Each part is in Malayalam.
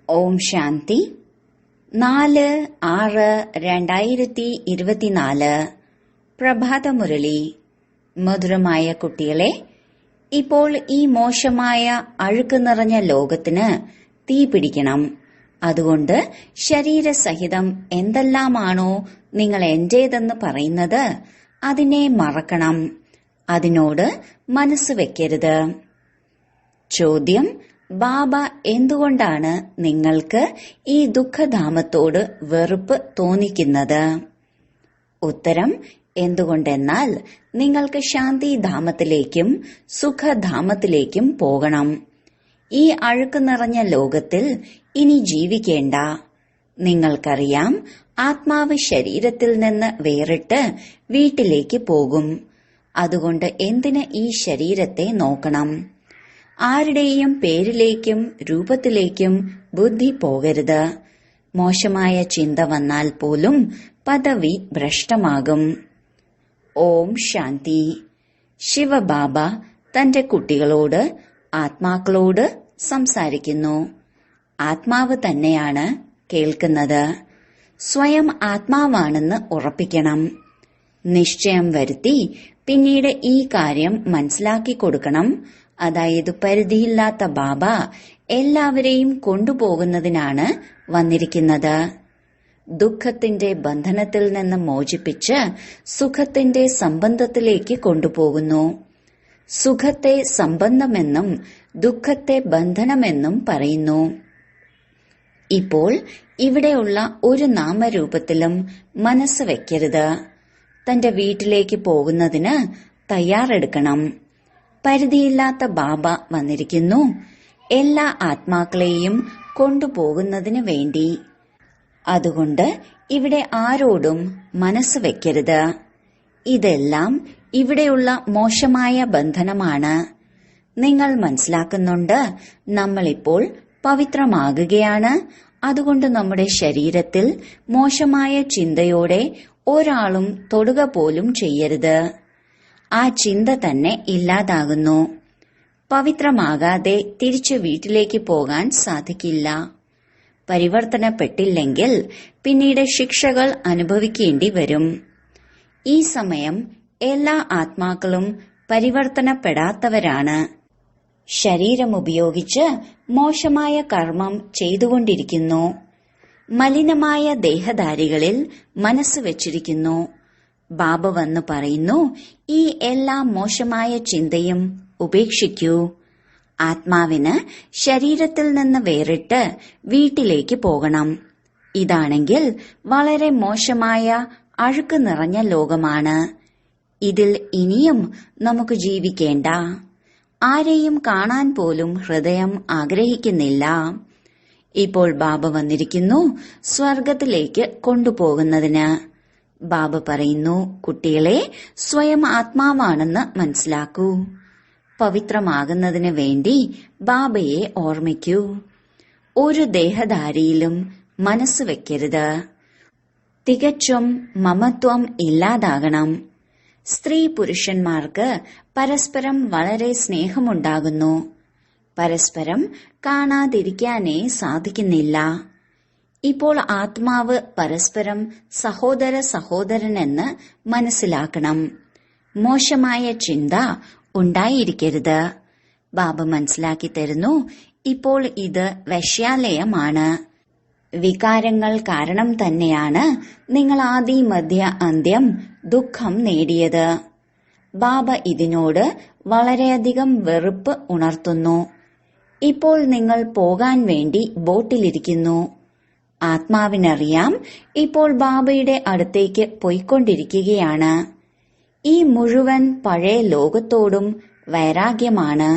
ഓം ശാന്തി 4/6/2024 പ്രഭാതമുരളി. മധുരമായ കുട്ടികളെ, ഇപ്പോൾ ഈ മോശമായ അഴുക്ക് നിറഞ്ഞ ലോകത്തിന് തീ പിടിക്കണം. അതുകൊണ്ട് ശരീരസഹിതം എന്തെല്ലാമാണോ നിങ്ങൾ എന്റേതെന്ന് പറയുന്നത് അതിനെ മറക്കണം. അതിനോട് മനസ്സ് വെക്കരുത്. ചോദ്യം: ബാബ എന്തുകൊണ്ടാണ് നിങ്ങൾക്ക് ഈ ദുഃഖധാമത്തോട് വെറുപ്പ് തോന്നിക്കുന്നത്? ഉത്തരം: എന്തുകൊണ്ടെന്നാൽ നിങ്ങൾക്ക് ശാന്തിധാമത്തിലേക്കും സുഖധാമത്തിലേക്കും പോകണം. ഈ അഴുക്ക് നിറഞ്ഞ ലോകത്തിൽ ഇനി ജീവിക്കേണ്ട. നിങ്ങൾക്കറിയാം, ആത്മാവ് ശരീരത്തിൽ നിന്ന് വേറിട്ട് വീട്ടിലേക്ക് പോകും. അതുകൊണ്ട് എന്തിന് ഈ ശരീരത്തെ നോക്കണം? ആരുടെയും പേരിലേക്കും രൂപത്തിലേക്കും ബുദ്ധി പോകരുത്. മോശമായ ചിന്ത വന്നാൽ പോലും പദവി ഭ്രഷ്ടമാകും. ഓം ശാന്തി. ശിവബാബ തന്റെ കുട്ടികളോട്, ആത്മാക്കളോട് സംസാരിക്കുന്നു. ആത്മാവ് തന്നെയാണ് കേൾക്കുന്നത്. സ്വയം ആത്മാവാണെന്ന് ഉറപ്പിക്കണം. നിശ്ചയം വരുത്തി പിന്നീട് ഈ കാര്യം മനസ്സിലാക്കി കൊടുക്കണം. അതായത് പരിധിയില്ലാത്ത ബാബ എല്ലാവരെയും കൊണ്ടുപോകുന്നതിനാണ് വന്നിരിക്കുന്നത്. ദുഃഖത്തിന്റെ ബന്ധനത്തിൽ നിന്ന് മോചിപ്പിച്ച് സുഖത്തിന്റെ സംബന്ധത്തിലേക്ക് കൊണ്ടുപോകുന്നു. സുഖത്തെ സംബന്ധമെന്നും ദുഃഖത്തെ ബന്ധനമെന്നും പറയുന്നു. ഇപ്പോൾ ഇവിടെയുള്ള ഒരു നാമരൂപത്തിലും മനസ്സ് വെക്കരുത്. തന്റെ വീട്ടിലേക്ക് പോകുന്നതിന് തയ്യാറെടുക്കണം. പരിധിയില്ലാത്ത ബാബ വന്നിരിക്കുന്നു എല്ലാ ആത്മാക്കളെയും കൊണ്ടുപോകുന്നതിന് വേണ്ടി. അതുകൊണ്ട് ഇവിടെ ആരോടും മനസ്സ് വെക്കരുത്. ഇതെല്ലാം ഇവിടെയുള്ള മോശമായ ബന്ധനമാണ്. നിങ്ങൾ മനസ്സിലാക്കുന്നുണ്ട്, നമ്മളിപ്പോൾ പവിത്രമാകുകയാണ്. അതുകൊണ്ട് നമ്മുടെ ശരീരത്തിൽ മോശമായ ചിന്തയോടെ ഒരാളും തൊടുക പോലും ചെയ്യരുത്. ആ ചിന്ത തന്നെ ഇല്ലാതാകുന്നു. പവിത്രമാകാതെ തിരിച്ചു വീട്ടിലേക്ക് പോകാൻ സാധിക്കില്ല. പരിവർത്തനപ്പെട്ടില്ലെങ്കിൽ പിന്നീട് ശിക്ഷകൾ അനുഭവിക്കേണ്ടി വരും. ഈ സമയം എല്ലാ ആത്മാക്കളും പരിവർത്തനപ്പെടാത്തവരാണ്. ശരീരമുപയോഗിച്ച് മോശമായ കർമ്മം ചെയ്തുകൊണ്ടിരിക്കുന്നു. മലിനമായ ദേഹധാരികളിൽ മനസ്സ് വെച്ചിരിക്കുന്നു. ബാബ വന്നു പറയുന്നു, ഈ എല്ലാ മോശമായ ചിന്തയും ഉപേക്ഷിക്കൂ. ആത്മാവിന് ശരീരത്തിൽ നിന്ന് വേറിട്ട് വീട്ടിലേക്ക് പോകണം. ഇതാണെങ്കിൽ വളരെ മോശമായ അഴുക്ക് നിറഞ്ഞ ലോകമാണ്. ഇതിൽ ഇനിയും നമുക്ക് ജീവിക്കേണ്ട. ആരെയും കാണാൻ പോലും ഹൃദയം ആഗ്രഹിക്കുന്നില്ല. ഇപ്പോൾ ബാബ വന്നിരിക്കുന്നു സ്വർഗത്തിലേക്ക് കൊണ്ടുപോകുന്നതിന്. ബാബ പറയുന്നു, കുട്ടികളെ, സ്വയം ആത്മാവാണെന്ന് മനസ്സിലാക്കൂ. പവിത്രമാകുന്നതിന് വേണ്ടി ബാബയെ ഓർമ്മിക്കൂ. ഒരു ദേഹധാരിയിലും മനസ്സ് വെക്കരുത്. തികച്ചും മമത്വം ഇല്ലാതാകണം. സ്ത്രീ പുരുഷന്മാർക്ക് പരസ്പരം വളരെ സ്നേഹമുണ്ടാകുന്നു. പരസ്പരം കാണാതിരിക്കാനേ സാധിക്കുന്നില്ല. ഇപ്പോൾ ആത്മാവ് പരസ്പരം സഹോദര സഹോദരനെന്ന് മനസ്സിലാക്കണം. മോശമായ ചിന്ത ഉണ്ടായിരിക്കരുത്. ബാബ മനസ്സിലാക്കി തരുന്നു, ഇപ്പോൾ ഇത് വശ്യാലയമാണ്. വികാരങ്ങൾ കാരണം തന്നെയാണ് നിങ്ങൾ ആദി മധ്യ അന്ത്യം ദുഃഖം നേടിയത്. ബാബ ഇതിനോട് വളരെയധികം വെറുപ്പ് ഉണർത്തുന്നു. ഇപ്പോൾ നിങ്ങൾ പോകാൻ വേണ്ടി ബോട്ടിലിരിക്കുന്നു. ആത്മാവിനറിയാം, ഇപ്പോൾ ബാബയുടെ അടുത്തേക്ക് പോയിക്കൊണ്ടിരിക്കുകയാണ്. ഈ മുഴുവൻ പഴയ ലോകത്തോടും വൈരാഗ്യമാണ്.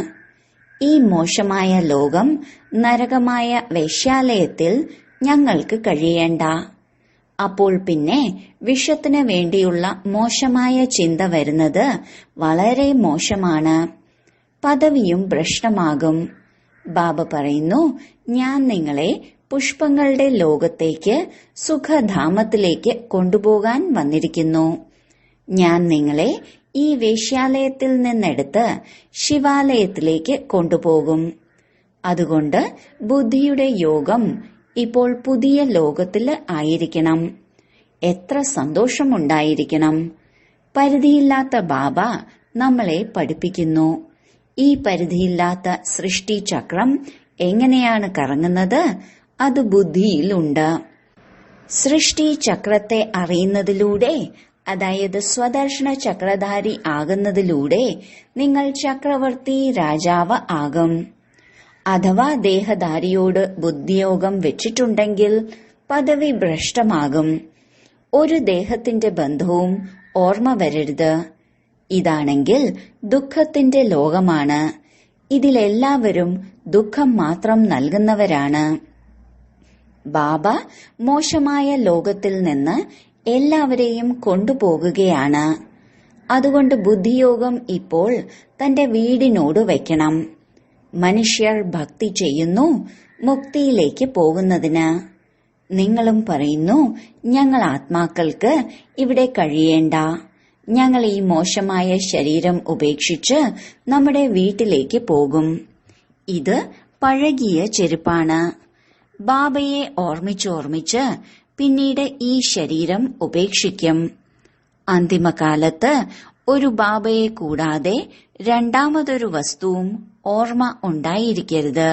ഈ മോശമായ ലോകം നരകമായ വേശ്യാലയത്തിൽ ഞങ്ങൾക്ക് കഴിയേണ്ട. അപ്പോൾ പിന്നെ വിഷത്തിന് വേണ്ടിയുള്ള മോശമായ ചിന്ത വരുന്നത് വളരെ മോശമാണ്. പദവിയും ഭ്രഷ്ടമാകും. ബാബ പറയുന്നു, ഞാൻ നിങ്ങളെ പുഷ്പങ്ങളുടെ ലോകത്തേക്ക് സുഖധാമത്തിലേക്ക് കൊണ്ടുപോകാൻ വന്നിരിക്കുന്നു. ഞാൻ നിങ്ങളെ ഈ വേശ്യാലയത്തിൽ നിന്നെടുത്ത് ശിവാലയത്തിലേക്ക് കൊണ്ടുപോകും. അതുകൊണ്ട് ബുദ്ധിയുടെ യോഗം ഇപ്പോൾ പുതിയ ലോകത്തിൽ ആയിരിക്കണം. എത്ര സന്തോഷമുണ്ടായിരിക്കണം. പരിധിയില്ലാത്ത ബാബ നമ്മളെ പഠിപ്പിക്കുന്നു. ഈ പരിധിയില്ലാത്ത സൃഷ്ടിചക്രം എങ്ങനെയാണ് കറങ്ങുന്നത്? അത് ബുദ്ധിയിലുണ്ട്. സൃഷ്ടിചക്രത്തെ അറിയുന്നതിലൂടെ, അതായത് സ്വദർശന ചക്രധാരി ആകുന്നതിലൂടെ നിങ്ങൾ ചക്രവർത്തി രാജാവ് ആകും. അഥവാ ദേഹധാരിയോട് ബുദ്ധിയോഗം വെച്ചിട്ടുണ്ടെങ്കിൽ പദവി ഭ്രഷ്ടമാകും. ഒരു ദേഹത്തിന്റെ ബന്ധവും ഓർമ്മ വരരുത്. ഇതാണെങ്കിൽ ദുഃഖത്തിന്റെ ലോകമാണ്. ഇതിലെല്ലാവരും ദുഃഖം മാത്രം നൽകുന്നവരാണ്. ബാബ മോശമായ ലോകത്തിൽ നിന്ന് എല്ലാവരെയും കൊണ്ടുപോകുകയാണ്. അതുകൊണ്ട് ബുദ്ധിയോഗം ഇപ്പോൾ തന്റെ വീടിനോട് വയ്ക്കണം. മനുഷ്യർ ഭക്തി ചെയ്യുന്നു മുക്തിയിലേക്ക് പോകുന്നതിന്. നിങ്ങളും പറയുന്നു, ഞങ്ങൾ ആത്മാക്കൾക്ക് ഇവിടെ കഴിയേണ്ട. ഞങ്ങൾ ഈ മോശമായ ശരീരം ഉപേക്ഷിച്ച് നമ്മുടെ വീട്ടിലേക്ക് പോകും. ഇത് പഴകിയ ചെരുപ്പാണ്. ബാബയെ ഓർമ്മിച്ചോർമ്മിച്ച് പിന്നീട് ഈ ശരീരം ഉപേക്ഷിക്കും. അന്തിമകാലത്ത് ഒരു ബാബയെ കൂടാതെ രണ്ടാമതൊരു വസ്തുവും ഓർമ്മ ഉണ്ടായിരിക്കരുത്.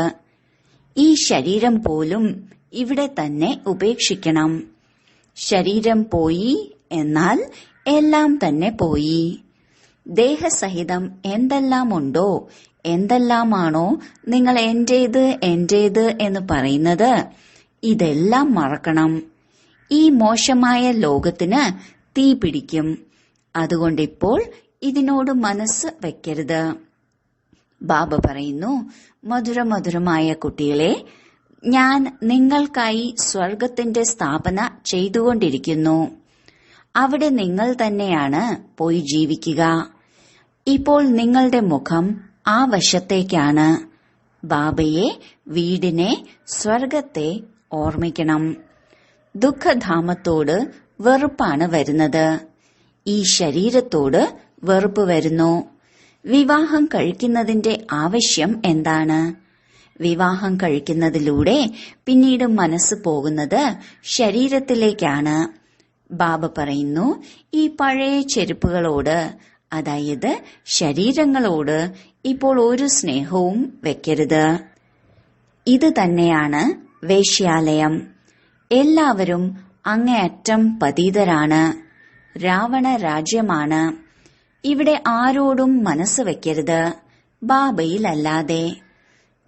ഈ ശരീരം പോലും ഇവിടെ തന്നെ ഉപേക്ഷിക്കണം. ശരീരം പോയി എന്നാൽ എല്ലാം തന്നെ പോയി. ദേഹസഹിതം എന്തെല്ലാമുണ്ടോ, എന്തെല്ലാമാണോ നിങ്ങൾ എന്റേത് എന്റേത് എന്ന് പറയുന്നത്, ഇതെല്ലാം മറക്കണം. ഈ മോശമായ ലോകത്തിന് തീ പിടിക്കും. അതുകൊണ്ടിപ്പോൾ ഇതിനോട് മനസ്സ് വെക്കരുത്. ബാബ പറയുന്നു, മധുരമധുരമായ കുട്ടികളെ, ഞാൻ നിങ്ങൾക്കായി സ്വർഗത്തിന്റെ സ്ഥാപന ചെയ്തുകൊണ്ടിരിക്കുന്നു. അവിടെ നിങ്ങൾ തന്നെയാണ് പോയി ജീവിക്കുക. ഇപ്പോൾ നിങ്ങളുടെ മുഖം ആ വശത്തേക്കാണ്. ബാബയെ, വീടിനെ, സ്വർഗത്തെ ഓർമ്മിക്കണം. ദുഃഖധാമത്തോട് വെറുപ്പാണ് വരുന്നത്. ഈ ശരീരത്തോട് വെറുപ്പ് വരുന്നു. വിവാഹം കഴിക്കുന്നതിന്റെ ആവശ്യം എന്താണ്? വിവാഹം കഴിക്കുന്നതിലൂടെ പിന്നീട് മനസ്സ് പോകുന്നത് ശരീരത്തിലേക്കാണ്. ബാബ പറയുന്നു, ഈ പഴയ ചെരുപ്പുകളോട്, അതായത് ശരീരങ്ങളോട് ഇപ്പോൾ ഒരു സ്നേഹവും വെക്കരുത്. ഇത് തന്നെയാണ് വേശ്യാലയം. എല്ലാവരും അങ്ങേയറ്റം പതീതരാണ്. രാവണ രാജ്യമാണ്. ഇവിടെ ആരോടും മനസ്സ് വെക്കരുത്, ബാബയിലല്ലാതെ.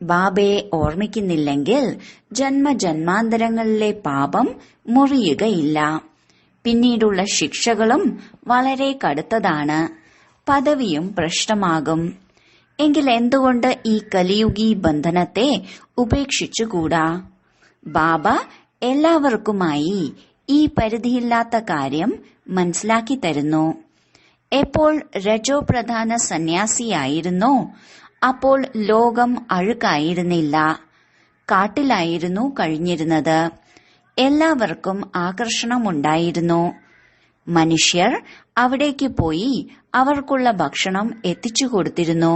ബാബയെ ഓർമ്മിക്കുന്നില്ലെങ്കിൽ ജന്മജന്മാന്തരങ്ങളിലെ പാപം മുറിയുകയില്ല. പിന്നീടുള്ള ശിക്ഷകളും വളരെ കടുത്തതാണ്. പദവിയും ഭ്രഷ്ടമാകും. എങ്കിൽ എന്തുകൊണ്ട് ഈ കലിയുഗി ബന്ധനത്തെ ഉപേക്ഷിച്ചുകൂടാ? ബാബ എല്ലാവർക്കുമായി ഈ പരിധിയില്ലാത്ത കാര്യം മനസ്സിലാക്കി തരുന്നു. എപ്പോൾ രജോ പ്രധാന സന്യാസിയായിരുന്നോ അപ്പോൾ ലോകം അഴുക്കായിരുന്നില്ല. കാട്ടിലായിരുന്നു കഴിഞ്ഞിരുന്നത്. എല്ലാവർക്കും ആകർഷണമുണ്ടായിരുന്നു. മനുഷ്യർ അവിടേക്ക് പോയി അവർക്കുള്ള ഭക്ഷണം എത്തിച്ചു കൊടുത്തിരുന്നു.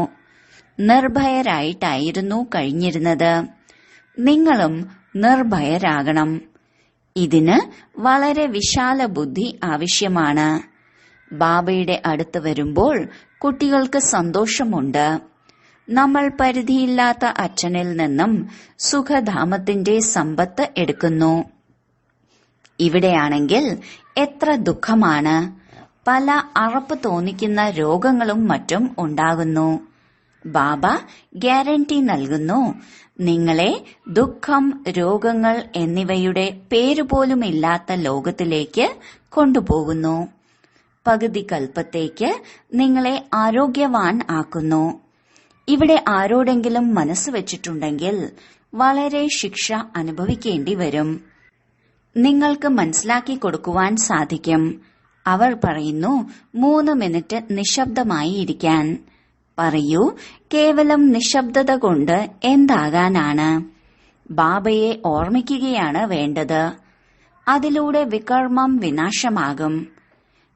നിർഭയരായിട്ടായിരുന്നു കഴിഞ്ഞിരുന്നത്. നിങ്ങളും നിർഭയരാകണം. ഇതിന് വളരെ വിശാല ബുദ്ധി ആവശ്യമാണ്. ബാബയുടെ അടുത്ത് വരുമ്പോൾ കുട്ടികൾക്ക് സന്തോഷമുണ്ട്. നമ്മൾ പരിധിയില്ലാത്ത അച്ഛനിൽ നിന്നും സുഖധാമത്തിന്റെ സമ്പത്ത് എടുക്കുന്നു. ഇവിടെയാണെങ്കിൽ എത്ര ദുഃഖമാണ്. പല അറപ്പ് തോന്നിക്കുന്ന രോഗങ്ങളും മറ്റും ഉണ്ടാകുന്നു. ബാബ ഗ്യാരണ്ടി നൽകുന്നു, നിങ്ങളെ ദുഃഖം, രോഗങ്ങൾ എന്നിവയുടെ പേരുപോലുമില്ലാത്ത ലോകത്തിലേക്ക് കൊണ്ടുപോകുന്നു. പകുതി കൽപ്പത്തേക്ക് നിങ്ങളെ ആരോഗ്യവാൻ ആക്കുന്നു. ഇവിടെ ആരോടെങ്കിലും മനസ്സ് വെച്ചിട്ടുണ്ടെങ്കിൽ വളരെ ശിക്ഷ അനുഭവിക്കേണ്ടി വരും. നിങ്ങൾക്ക് മനസ്സിലാക്കി കൊടുക്കുവാൻ സാധിക്കും. അവർ പറയുന്നു, 3 മിനിറ്റ് നിശബ്ദമായി ഇരിക്കാൻ. പറയൂ, കേവലം നിശബ്ദത കൊണ്ട് എന്താകാനാണ്? ബാബയെ ഓർമ്മിക്കുകയാണ് വേണ്ടത്. അതിലൂടെ വികർമ്മം വിനാശമാകും.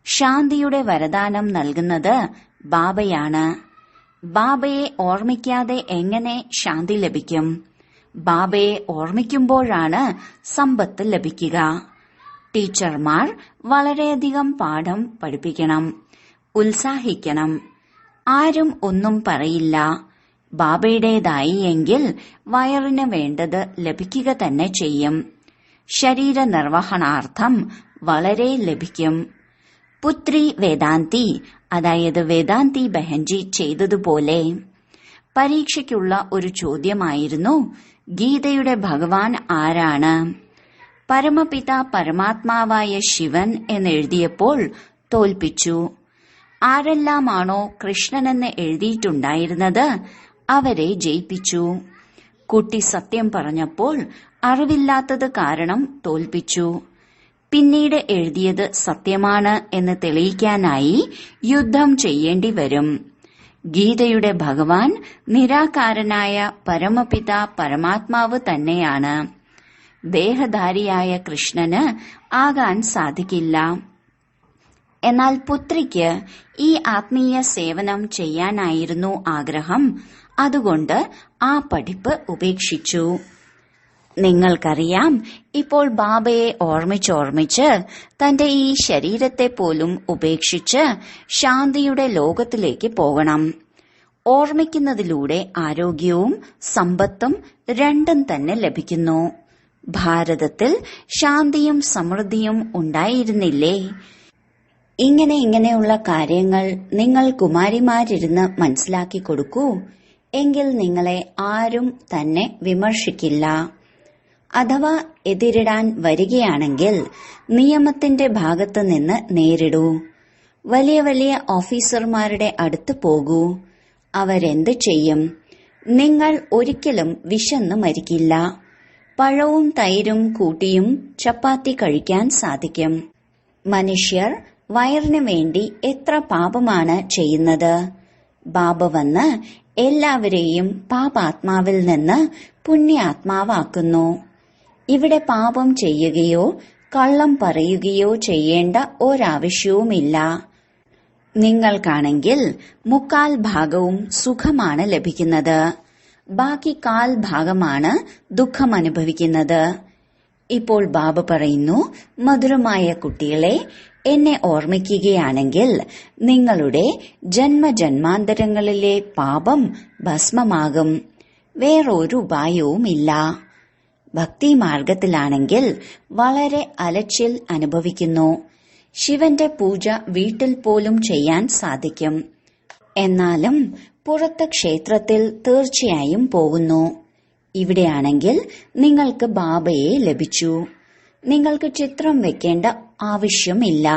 ശാന്തിയുടെ വരദാനം നൽകുന്നത് ബാബയാണ്. ബാബയെ ഓർമ്മിക്കാതെ എങ്ങനെ ശാന്തി ലഭിക്കും? ബാബയെ ഓർമ്മിക്കുമ്പോഴാണ് സമ്പത്ത് ലഭിക്കുക. ടീച്ചർമാർ വളരെയധികം പാഠം പഠിപ്പിക്കണം, ഉത്സാഹിക്കണം. ആരും ഒന്നും പറയില്ല. ബാബയുടേതായി എങ്കിൽ വയറിന് വേണ്ടത് ലഭിക്കുക തന്നെ ചെയ്യും. ശരീര നിർവഹണാർത്ഥം വളരെ ലഭിക്കും. പുത്രി വേദാന്തി, അതായത് വേദാന്തി ബഹൻജി ചെയ്തതുപോലെ പരീക്ഷയ്ക്കുള്ള ഒരു ചോദ്യമായിരുന്നു, ഗീതയുടെ ഭഗവാൻ ആരാണ്? പരമപിത പരമാത്മാവായ ശിവൻ എന്നെഴുതിയപ്പോൾ തോൽപ്പിച്ചു. ആരെല്ലാമാണോ കൃഷ്ണനെന്ന് എഴുതിയിട്ടുണ്ടായിരുന്നത് അവരെ ജയിപ്പിച്ചു. കുട്ടി സത്യം പറഞ്ഞപ്പോൾ അറിവില്ലാത്തത് കാരണം തോൽപ്പിച്ചു. പിന്നീട് എഴുതിയത് സത്യമാണ് എന്ന് തെളിയിക്കാനായി യുദ്ധം ചെയ്യേണ്ടി വരും. ഗീതയുടെ ഭഗവാൻ നിരാകാരനായ പരമപിത പരമാത്മാവ് തന്നെയാണ്. ദേഹധാരിയായ കൃഷ്ണന് ആകാൻ സാധിക്കില്ല. എന്നാൽ പുത്രിക്ക് ഈ ആത്മീയ സേവനം ചെയ്യാനായിരുന്നു ആഗ്രഹം. അതുകൊണ്ട് ആ പഠിപ്പ് ഉപേക്ഷിച്ചു. നിങ്ങൾക്കറിയാം, ഇപ്പോൾ ബാബയെ ഓർമ്മിച്ചോർമ്മിച്ച് തന്റെ ഈ ശരീരത്തെ പോലും ഉപേക്ഷിച്ച് ശാന്തിയുടെ ലോകത്തിലേക്ക് പോകണം. ഓർമ്മിക്കുന്നതിലൂടെ ആരോഗ്യവും സമ്പത്തും രണ്ടും തന്നെ ലഭിക്കുന്നു. ഭാരതത്തിൽ ശാന്തിയും സമൃദ്ധിയും ഉണ്ടായിരുന്നില്ലേ? ഇങ്ങനെയുള്ള കാര്യങ്ങൾ നിങ്ങൾ കുമാരിമാരിരുന്ന് മനസ്സിലാക്കി കൊടുക്കൂ. എങ്കിൽ നിങ്ങളെ ആരും തന്നെ വിമർശിക്കില്ല. അഥവാ എതിരിടാൻ വരികയാണെങ്കിൽ നിയമത്തിന്റെ ഭാഗത്ത് നിന്ന് നേരിടൂ. വലിയ വലിയ ഓഫീസർമാരുടെ അടുത്ത് പോകൂ. അവരെന്ത് ചെയ്യും? നിങ്ങൾ ഒരിക്കലും വിശന്ന് മരിക്കില്ല. പഴവും തൈരും കൂട്ടിയും ചപ്പാത്തി കഴിക്കാൻ സാധിക്കും. മനുഷ്യർ വയറിനു വേണ്ടി എത്ര പാപമാണ് ചെയ്യുന്നത്. ബാബ വന്ന് എല്ലാവരെയും പാപാത്മാവിൽ നിന്ന് പുണ്യാത്മാവാക്കുന്നു. ഇവിടെ പാപം ചെയ്യുകയോ കള്ളം പറയുകയോ ചെയ്യേണ്ട ഒരാവശ്യവുമില്ല. നിങ്ങൾക്കാണെങ്കിൽ 3/4 ഭാഗവും സുഖമാണ് ലഭിക്കുന്നത്. ബാക്കി 1/4 ഭാഗമാണ് ദുഃഖം അനുഭവിക്കുന്നത്. ഇപ്പോൾ ബാബ പറയുന്നു, മധുരമായ കുട്ടികളെ, എന്നെ ഓർമ്മിക്കുകയാണെങ്കിൽ നിങ്ങളുടെ ജന്മജന്മാന്തരങ്ങളിലെ പാപം ഭസ്മമാകും. വേറൊരു ഉപായവുമില്ല. ഭക്തിമാർഗത്തിലാണെങ്കിൽ വളരെ അലച്ചിൽ അനുഭവിക്കുന്നു. ശിവന്റെ പൂജ വീട്ടിൽ പോലും ചെയ്യാൻ സാധിക്കും. എന്നാലും പുറത്ത് ക്ഷേത്രത്തിൽ തീർച്ചയായും പോകുന്നു. ഇവിടെയാണെങ്കിൽ നിങ്ങൾക്ക് ബാബയെ ലഭിച്ചു. നിങ്ങൾക്ക് ചിത്രം വെക്കേണ്ട ആവശ്യമില്ല.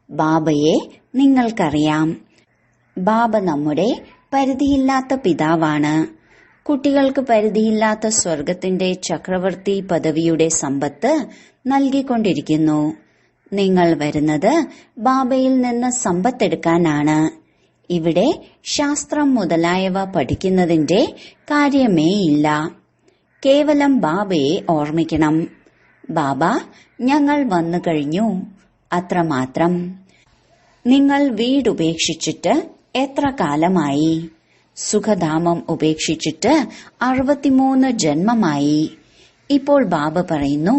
ബാബയെ നിങ്ങൾക്കറിയാം. ബാബ നമ്മുടെ പരിധിയില്ലാത്ത പിതാവാണ്. കുട്ടികൾക്ക് പരിധിയില്ലാത്ത സ്വർഗത്തിന്റെ ചക്രവർത്തി പദവിയുടെ സമ്പത്ത് നൽകിക്കൊണ്ടിരിക്കുന്നു. നിങ്ങൾ വരുന്നത് ബാബയിൽ നിന്ന് സമ്പത്തെടുക്കാനാണ്. ഇവിടെ ശാസ്ത്രം മുതലായവ പഠിക്കുന്നതിന്റെ കാര്യമേയില്ല. കേവലം ബാബയെ ഓർമ്മിക്കണം. ബാബ, ഞങ്ങൾ വന്നു കഴിഞ്ഞു, അത്രമാത്രം. നിങ്ങൾ വീടുപേക്ഷിച്ചിട്ട് എത്ര കാലമായി? സുഖധാമം ഉപേക്ഷിച്ചിട്ട് 63 ജന്മമായി. ഇപ്പോൾ ബാബ പറയുന്നു,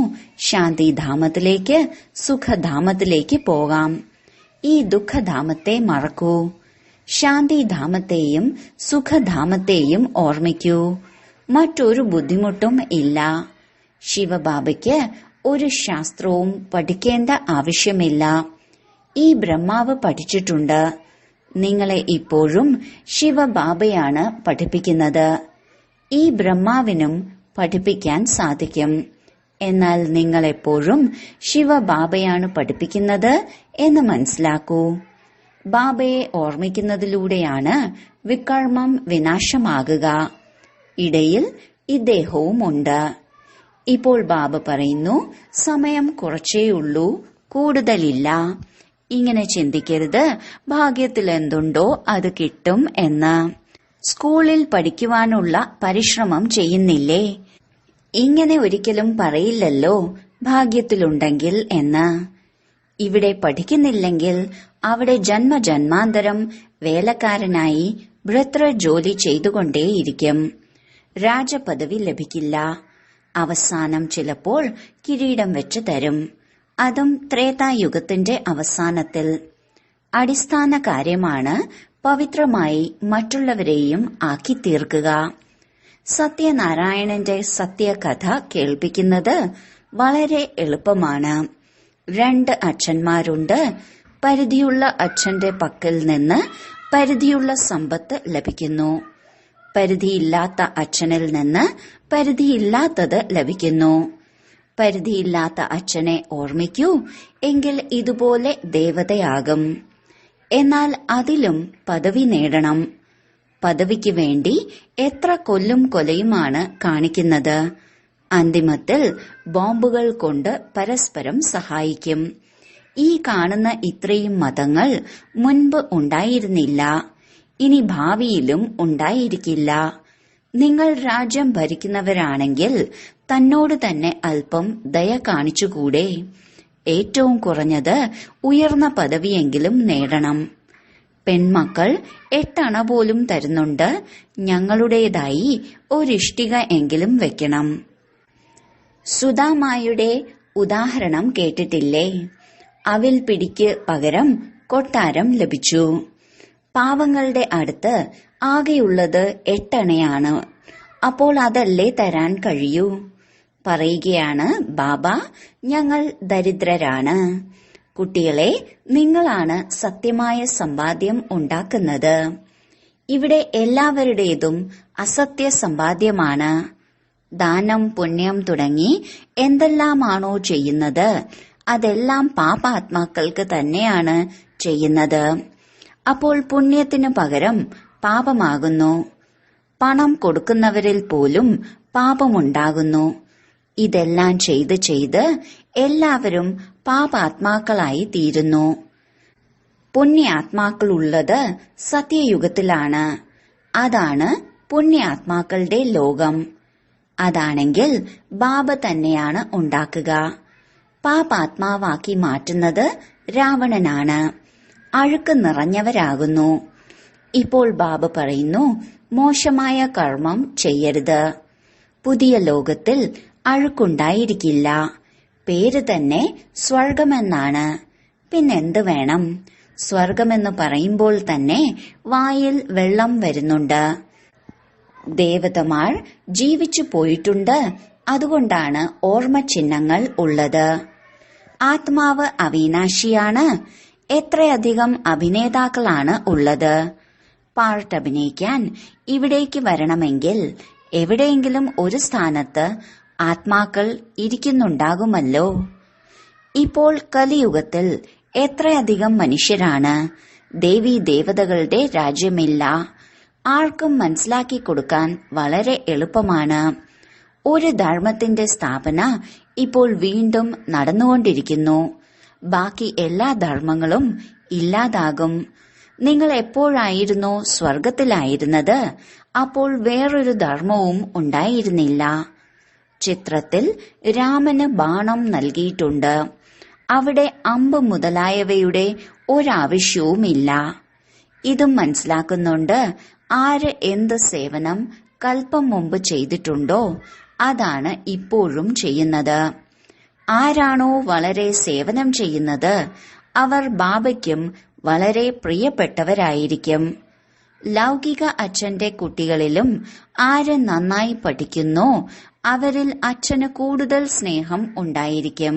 ശാന്തിധാമത്തിലേക്ക് സുഖധാമത്തിലേക്ക് പോകാം. ഈ ദുഃഖധാമത്തെ മറക്കൂ. ശാന്തിധാമത്തെയും സുഖധാമത്തെയും ഓർമ്മിക്കൂ. മറ്റൊരു ബുദ്ധിമുട്ടും ഇല്ല. ശിവബാബയ്ക്ക് ഒരു ശാസ്ത്രവും പഠിക്കേണ്ട ആവശ്യമില്ല. ഈ ബ്രഹ്മാവ് പഠിച്ചിട്ടുണ്ട്. നിങ്ങളെ ഇപ്പോഴും ശിവബാബയാണ് പഠിപ്പിക്കുന്നത്. ഈ ബ്രഹ്മാവിനും പഠിപ്പിക്കാൻ സാധിക്കും. എന്നാൽ നിങ്ങളെപ്പോഴും ശിവബാബയാണ് പഠിപ്പിക്കുന്നത് എന്ന് മനസ്സിലാക്കൂ. ബാബയെ ഓർമ്മിക്കുന്നതിലൂടെയാണ് വികർമ്മം വിനാശമാകുക. ഇടയിൽ ഇദ്ദേഹവുമുണ്ട്. ഇപ്പോൾ ബാബ പറയുന്നു, സമയം കുറച്ചേയുള്ളൂ, കൂടുതലില്ല. ഇങ്ങനെ ചിന്തിക്കരുത്, ഭാഗ്യത്തിൽ എന്തുണ്ടോ അത് കിട്ടും എന്ന്. സ്കൂളിൽ പഠിക്കുവാനുള്ള പരിശ്രമം ചെയ്യുന്നില്ലേ? ഇങ്ങനെ ഒരിക്കലും പറയില്ലല്ലോ ഭാഗ്യത്തിലുണ്ടെങ്കിൽ എന്ന്. ഇവിടെ പഠിക്കുന്നില്ലെങ്കിൽ അവിടെ ജന്മജന്മാന്തരം വേലക്കാരനായി ഭ്രത്ര ജോലി ചെയ്തുകൊണ്ടേയിരിക്കും. രാജപദവി ലഭിക്കില്ല. അവസാനം ചിലപ്പോൾ കിരീടം വെച്ച് തരും. അതും ത്രേതായുഗത്തിന്റെ അവസാനത്തിൽ. അടിസ്ഥാന കാര്യമാണ് പവിത്രമായി മറ്റുള്ളവരെയും ആക്കി തീർക്കുക. സത്യനാരായണന്റെ സത്യകഥ കേൾപ്പിക്കുന്നത് വളരെ എളുപ്പമാണ്. 2 അച്ഛന്മാരുണ്ട്. പരിധിയുള്ള അച്ഛന്റെ പക്കൽ നിന്ന് പരിധിയുള്ള സമ്പത്ത് ലഭിക്കുന്നു. പരിധിയില്ലാത്ത അച്ഛനിൽ നിന്ന് പരിധിയില്ലാത്തത് ലഭിക്കുന്നു. പരിധിയില്ലാത്ത അച്ഛനെ ഓർമ്മിക്കൂ, എങ്കിൽ ഇതുപോലെ ദേവതയാകും. എന്നാൽ അതിലും പദവി നേടണം. പദവിക്ക് വേണ്ടി എത്ര കൊല്ലും കൊലയുമാണ് കാണിക്കുന്നത്. അന്തിമത്തിൽ ബോംബുകൾ കൊണ്ട് പരസ്പരം സഹായിക്കും. ഈ കാണുന്ന ഇത്രയും മതങ്ങൾ മുൻപ് ഉണ്ടായിരുന്നില്ല. ഇനി ഭാവിയിലും ഉണ്ടായിരിക്കില്ല. നിങ്ങൾ രാജ്യം ഭരിക്കുന്നവരാണെങ്കിൽ തന്നോട് തന്നെ അല്പം ദയ കാണിച്ചുകൂടെ? ഏറ്റവും കുറഞ്ഞത് ഉയർന്ന പദവിയെങ്കിലും നേടണം. പെൺമക്കൾ 8 അണ പോലും തരുന്നുണ്ട്. ഞങ്ങളുടേതായി ഒരിഷ്ടിക എങ്കിലും വെക്കണം. സുദാമായുടെ ഉദാഹരണം കേട്ടിട്ടില്ലേ? അവിൽ പിടിക്ക് പകരം കൊട്ടാരം ലഭിച്ചു. പാവങ്ങളുടെ അടുത്ത് ആകെയുള്ളത് 8 അണയാണ്. അപ്പോൾ അതല്ലേ തരാൻ കഴിയൂ? പറയുകയാണ്, ബാബ, ഞങ്ങൾ ദരിദ്രരാണ്. കുട്ടികളെ, നിങ്ങളാണ് സത്യമായ സമ്പാദ്യം ഉണ്ടാക്കുന്നത്. ഇവിടെ എല്ലാവരുടേതും അസത്യ സമ്പാദ്യമാണ്. ദാനം, പുണ്യം തുടങ്ങി എന്തെല്ലാമാണോ ചെയ്യുന്നത് അതെല്ലാം പാപാത്മാക്കൾക്ക് തന്നെയാണ് ചെയ്യുന്നത്. അപ്പോൾ പുണ്യത്തിനു പകരം പാപമാകുന്നു. പണം കൊടുക്കുന്നവരിൽ പോലും പാപമുണ്ടാകുന്നു. ഇതെല്ലാം ചെയ്ത് ചെയ്ത് എല്ലാവരും പാപാത്മാക്കളായി തീരുന്നു. പുണ്യാത്മാക്കളുള്ളത് സത്യയുഗത്തിലാണ്. അതാണ് പുണ്യാത്മാക്കളുടെ ലോകം. അതാണെങ്കിൽ ബാബ തന്നെയാണ് ഉണ്ടാക്കുക. പാപാത്മാവാക്കി മാറ്റുന്നത് രാവണനാണ്. അഴുക്ക് നിറഞ്ഞവരാകുന്നു. ഇപ്പോൾ ബാബ പറയുന്നു, മോശമായ കർമ്മം ചെയ്യരുത്. പുതിയ ലോകത്തിൽ അഴുക്കുണ്ടായിരിക്കില്ല. പേര് തന്നെ സ്വർഗമെന്നാണ്. പിന്നെന്ത് വേണം? സ്വർഗമെന്ന് പറയുമ്പോൾ തന്നെ വായിൽ വെള്ളം വരുന്നുണ്ട്. ദേവതമാർ ജീവിച്ചു പോയിട്ടുണ്ട്. അതുകൊണ്ടാണ് ഓർമ്മ ചിഹ്നങ്ങൾ ഉള്ളത്. ആത്മാവ് അവിനാശിയാണ്. എത്രയധികം അഭിനേതാക്കളാണ് ഉള്ളത്. പാർട്ട് അഭിനയിക്കാൻ ഇവിടേക്ക് വരണമെങ്കിൽ എവിടെയെങ്കിലും ഒരു സ്ഥാനത്ത് ആത്മാക്കൾ ഇരിക്കുന്നുണ്ടാകുമല്ലോ. ഇപ്പോൾ കലിയുഗത്തിൽ എത്രയധികം മനുഷ്യരാണ്. ദേവീ ദേവതകളുടെ രാജ്യമില്ല. ആർക്കും മനസ്സിലാക്കി കൊടുക്കാൻ വളരെ എളുപ്പമാണ്. ഒരു ധർമ്മത്തിന്റെ സ്ഥാപന ഇപ്പോൾ വീണ്ടും നടന്നുകൊണ്ടിരിക്കുന്നു. ബാക്കി എല്ലാ ധർമ്മങ്ങളും ഇല്ലാതാകും. നിങ്ങൾ എപ്പോഴായിരുന്നോ സ്വർഗത്തിലായിരുന്നത്, അപ്പോൾ വേറൊരു ധർമ്മവും ഉണ്ടായിരുന്നില്ല. ചിത്രത്തിൽ രാമന് ബാണം നൽകിയിട്ടുണ്ട്. അവിടെ അമ്പ് മുതലായവയുടെ ഒരാവശ്യവുമില്ല. ഇതും മനസ്സിലാക്കുന്നുണ്ട്. ആര് എന്ത് സേവനം കൽപ്പം മുമ്പ് ചെയ്തിട്ടുണ്ടോ അതാണ് ഇപ്പോഴും ചെയ്യുന്നത്. ആരാണോ വളരെ സേവനം ചെയ്യുന്നത് അവർ ബാബയ്ക്കും വളരെ പ്രിയപ്പെട്ടവരായിരിക്കും. ലൗകിക അച്ഛന്റെ കുട്ടികളിലും ആര് നന്നായി പഠിക്കുന്നോ അവരിൽ അച്ഛന് കൂടുതൽ സ്നേഹം ഉണ്ടായിരിക്കും.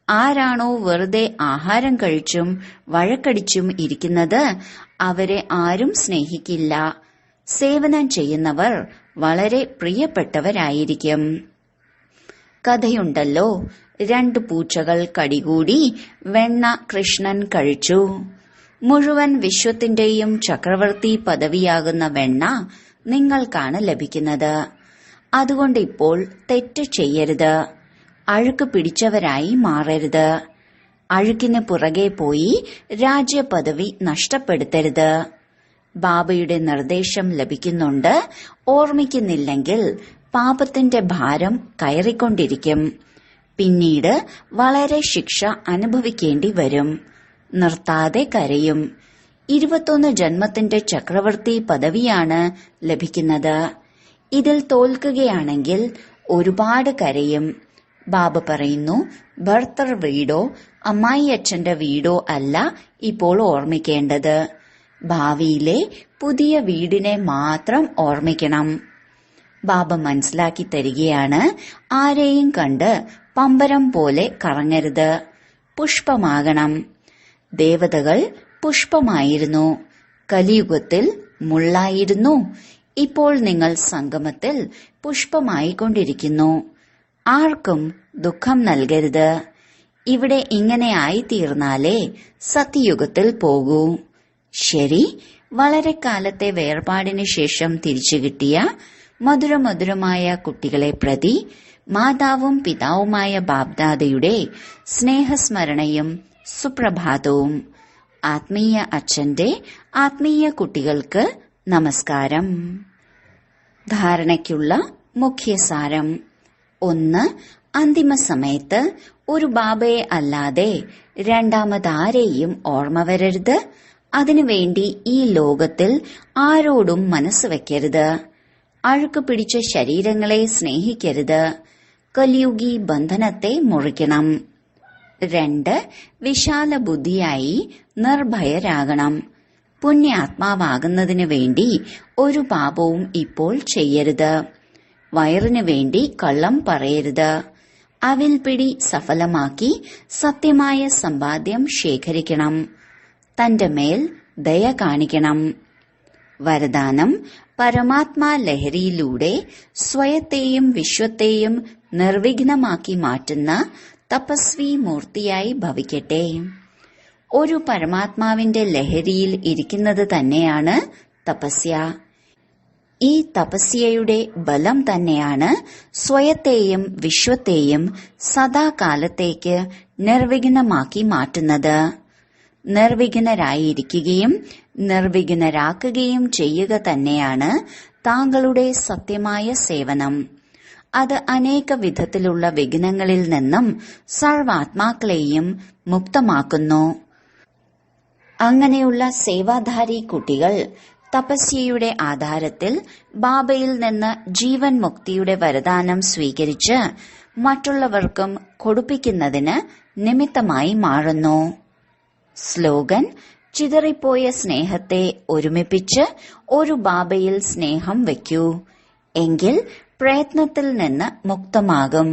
ആരാണോ വെറുതെ ആഹാരം കഴിച്ചും വഴക്കടിച്ചും ഇരിക്കുന്നത് അവരെ ആരും സ്നേഹിക്കില്ല. സേവനം ചെയ്യുന്നവർ വളരെ പ്രിയപ്പെട്ടവരായിരിക്കും. കഥയുണ്ടല്ലോ, 2 പൂച്ചകൾ കടികൂടി വെണ്ണ കൃഷ്ണൻ കഴിച്ചു. മുഴുവൻ വിശ്വത്തിന്റെയും ചക്രവർത്തി പദവിയാകുന്ന വെണ്ണ നിങ്ങൾക്കാണ് ലഭിക്കുന്നത്. അതുകൊണ്ട് ഇപ്പോൾ തെറ്റ് ചെയ്യരുത്. അഴുക്ക് പിടിച്ചവരായി മാറരുത്. അഴുക്കിന് പുറകെ പോയി രാജ്യപദവി നഷ്ടപ്പെടുത്തരുത്. ബാബയുടെ നിർദ്ദേശം ലഭിക്കുന്നുണ്ട്. ഓർമ്മിക്കുന്നില്ലെങ്കിൽ പാപത്തിന്റെ ഭാരം കയറിക്കൊണ്ടിരിക്കും. പിന്നീട് വളരെ ശിക്ഷ അനുഭവിക്കേണ്ടി വരും. നിർത്താതെ കരയും. 21 ജന്മത്തിന്റെ ചക്രവർത്തി പദവിയാണ് ലഭിക്കുന്നത്. ഇതിൽ തോൽക്കുകയാണെങ്കിൽ ഒരുപാട് കരയും. ബാബ പറയുന്നു, ഭർത്തർ വീടോ അമ്മായി അച്ഛന്റെ വീടോ അല്ല ഇപ്പോൾ ഓർമ്മിക്കേണ്ടത്. ഭാവിയിലെ പുതിയ വീടിനെ മാത്രം ഓർമ്മിക്കണം. ബാബ മനസ്സിലാക്കി തരികയാണ്, ആരെയും കണ്ട് പമ്പരം പോലെ കറങ്ങരുത്, പുഷ്പമാകണം. ദേവതകൾ പുഷ്പമായിരുന്നു, കലിയുഗത്തിൽ മുള്ളായിരുന്നു. ഇപ്പോൾ നിങ്ങൾ സംഗമത്തിൽ പുഷ്പമായിക്കൊണ്ടിരിക്കുന്നു. ആർക്കും ദുഃഖം നൽകരുത്. ഇവിടെ ഇങ്ങനെ ആയിത്തീർന്നാലേ സത്യയുഗത്തിൽ പോകൂ. ശരി, വളരെ കാലത്തെ വേർപാടിന് ശേഷം തിരിച്ചു കിട്ടിയ മധുരമധുരമായ കുട്ടികളെ പ്രതി മാതാവും പിതാവുമായ ബാബ്ദാദയുടെ സ്നേഹസ്മരണയും സുപ്രഭാതവും. ആത്മീയ അച്ഛന്റെ ആത്മീയ കുട്ടികൾക്ക് നമസ്കാരം. ധാരണയ്ക്കുള്ള മുഖ്യസാരം. 1. അന്തിമ സമയത്ത് ഒരു ബാബയെ അല്ലാതെ രണ്ടാമതാരെയും ഓർമ്മ വരരുത്. അതിനുവേണ്ടി ഈ ലോകത്തിൽ ആരോടും മനസ്സ് വയ്ക്കരുത്. അഴുക്ക് പിടിച്ച ശരീരങ്ങളെ സ്നേഹിക്കരുത്. കലിയുഗി ബന്ധനത്തെ മുറിക്കണം. 2. വിശാല ബുദ്ധിയായി നിർഭയരാകണം. പുണ്യാത്മാവാകുന്നതിനു വേണ്ടി ഒരു പാപവും ഇപ്പോൾ ചെയ്യരുത്. വയറിനു വേണ്ടി കള്ളം പറയരുത്. അവിൽപിടി സഫലമാക്കി സത്യമായ സമ്പാദ്യം ശേഖരിക്കണം. തന്റെ മേൽ ദയ കാണിക്കണം. വരദാനം: പരമാത്മാ ലഹരിയിലൂടെ സ്വയത്തെയും വിശ്വത്തെയും നിർവിഘ്നമാക്കി മാറ്റുന്ന തപസ്വി മൂർത്തിയായി ഭവിക്കട്ടെ. ഒരു പരമാത്മാവിന്റെ ലഹരിയിൽ ഇരിക്കുന്നത് തന്നെയാണ് തപസ്യ. ഈ തപസ്യയുടെ ബലം തന്നെയാണ് സ്വയത്തെയും വിശ്വത്തെയും സദാകാലത്തേക്ക് നിർവിഘ്നമാക്കി മാറ്റുന്നത്. നിർവിഘ്നരായിരിക്കുകയും നിർവിഘ്നരാക്കുകയും ചെയ്യുക തന്നെയാണ് താങ്കളുടെ സത്യമായ സേവനം. അത് അനേക വിധത്തിലുള്ള വിഘ്നങ്ങളിൽ നിന്നും സർവാത്മാക്കളെയും മുക്തമാക്കുന്നു. അങ്ങനെയുള്ള സേവാധാരി കുട്ടികൾ തപസ്യയുടെ ആധാരത്തിൽ ബാബയിൽ നിന്ന് ജീവൻ മുക്തിയുടെ വരദാനം സ്വീകരിച്ച് മറ്റുള്ളവർക്കും കൊടുപ്പിക്കുന്നതിന് നിമിത്തമായി മാറുന്നു. സ്ലോഗൻ: ചിതറിപ്പോയ സ്നേഹത്തെ ഒരുമിപ്പിച്ച് ഒരു ബാബയിൽ സ്നേഹം വയ്ക്കൂ, എങ്കിൽ പ്രയത്നത്തിൽ നിന്ന് മുക്തമാകും.